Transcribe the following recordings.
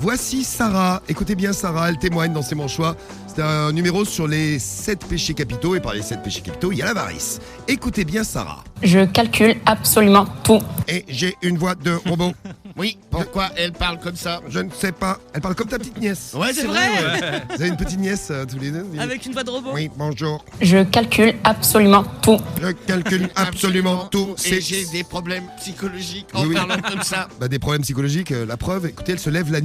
Voici Sarah. Écoutez bien Sarah, elle témoigne dans ses manchois. C'est un numéro sur les 7 péchés capitaux. Et par les 7 péchés capitaux, il y a l'avarice. Écoutez bien Sarah. Je calcule absolument tout. Et j'ai une voix de robot. Oui, pourquoi elle parle comme ça? Je ne sais pas. Elle parle comme ta petite nièce. Ouais, c'est vrai. Ouais. Vous avez une petite nièce tous les deux? Avec une voix de robot. Oui, bonjour. Je calcule absolument tout. Je calcule absolument tout. Et j'ai des problèmes psychologiques en Oui, oui. parlant comme ça. Bah, des problèmes psychologiques, la preuve, écoutez, elle se lève la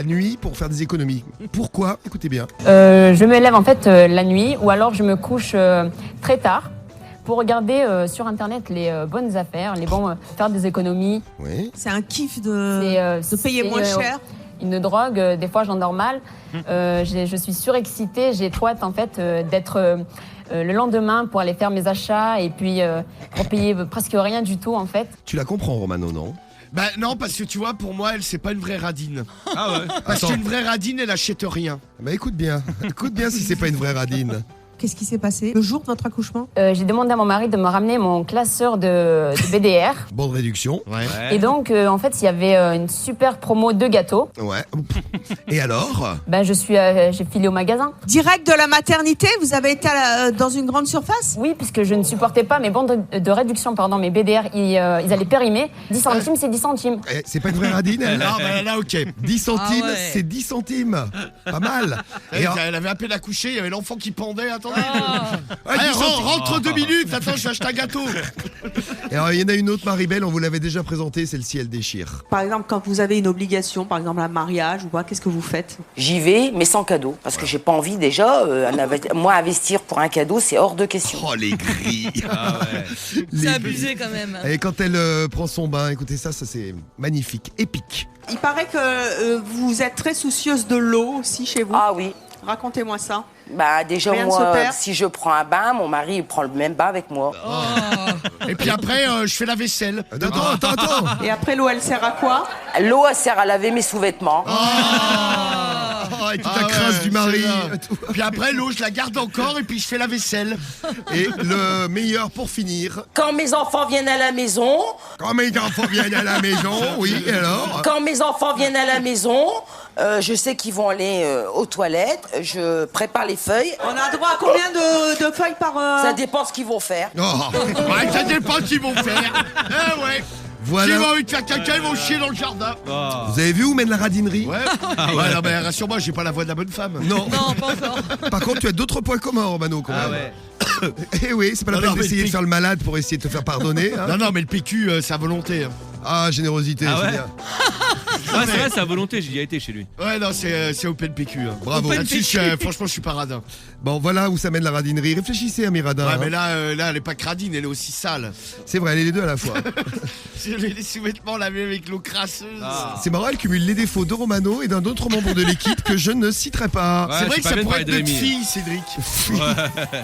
nuit pour faire des économies. Pourquoi? Écoutez bien. Je me lève en fait la nuit ou alors je me couche très tard pour regarder sur internet les bonnes affaires, les bons faire des économies. Oui. C'est un kiff C'est, de payer c'est, moins cher. Une drogue, des fois j'endors mal. Je suis surexcitée, j'ai trop hâte en fait d'être le lendemain pour aller faire mes achats et puis pour payer presque rien du tout en fait. Tu la comprends, Romano, non? Bah non, parce que tu vois, pour moi, elle, c'est pas une vraie radine. Ah ouais. Parce qu'une vraie radine, elle achète rien. Bah écoute bien si c'est pas une vraie radine. Qu'est-ce qui s'est passé le jour de votre accouchement? J'ai demandé à mon mari de me ramener mon classeur de BDR. Bonne réduction. Ouais. Et donc, en fait, il y avait une super promo de gâteaux. Ouais. Et alors? Ben, j'ai filé au magasin. Direct de la maternité, vous avez été dans une grande surface? Oui, puisque je ne supportais pas mes bons de réduction, pardon, mes BDR, ils allaient périmer. 10 centimes, c'est 10 centimes. Eh, c'est pas une vraie radine, elle? Ah bah là, ok. 10 centimes, Ah ouais. c'est 10 centimes. Pas mal. Et Elle avait à peine accouché, il y avait l'enfant qui pendait, attendez. Ah, 10 centimes. Rentre 2 minutes, attends, je vais acheter un gâteau. Et alors, il y en a une autre, Maribel, on vous l'avait déjà présentée, celle-ci, elle déchire. Par exemple, quand vous avez une obligation, par exemple un mariage ou quoi, qu'est-ce que vous faites? J'y vais, mais sans cadeau. Parce que j'ai pas envie déjà. Moi, investir pour un cadeau, c'est hors de question. Oh, les grilles. Ah ouais. C'est abusé quand même. Et quand elle prend son bain, écoutez ça c'est magnifique, épique. Il paraît que vous êtes très soucieuse de l'eau aussi chez vous. Ah oui. Racontez-moi ça. Bah déjà, Rien ne se moi, perd. si je prends un bain, mon mari il prend le même bain avec moi. Et puis après, je fais la vaisselle. Attends. Et après, l'eau, elle sert à quoi? L'eau, elle sert à laver mes sous-vêtements. Oh, et toute la crasse du mari. Puis après, l'eau, je la garde encore et puis je fais la vaisselle. Et le meilleur pour finir, Quand mes enfants viennent à la maison, quand mes enfants viennent à la maison, oui, et alors? quand mes enfants viennent à la maison, je sais qu'ils vont aller aux toilettes. Je prépare les feuilles. On a droit à combien de feuilles par... Ça dépend ce qu'ils vont faire. Oh, Ouais, ça dépend ce qu'ils vont faire. Eh ouais. voilà. S'ils ont envie de faire caca, ils vont chier dans le jardin. Vous avez vu où mène la radinerie? Ouais. Ouais, non, mais rassure-moi, j'ai pas la voix de la bonne femme. Non. Non, pas encore. Par contre, tu as d'autres points communs, Romano, quand Ah même. ouais. Eh oui, c'est pas la Non, peine non, mais d'essayer de le faire le malade pour essayer de te faire pardonner. Hein. Non, mais le PQ, c'est à volonté. Ah, générosité, Ah c'est ouais. bien. Ouais, c'est vrai, c'est à volonté, j'ai déjà été chez lui. Ouais, non, c'est Open PQ. Bravo. Là-dessus, franchement, je suis pas radin. Bon, voilà où ça mène la radinerie. Réfléchissez, ami Radin. Ouais, hein. mais là, elle est pas cradine, elle est aussi sale. C'est vrai, elle est les deux à la fois. Les sous-vêtements lavés avec l'eau crasseuse. C'est marrant, elle cumule les défauts de Romano et d'un autre membre de l'équipe que je ne citerai pas. Ouais, C'est vrai je que suis ça pas bien de pourrait parler être de notre Rémi. fille, Cédric. Ouais.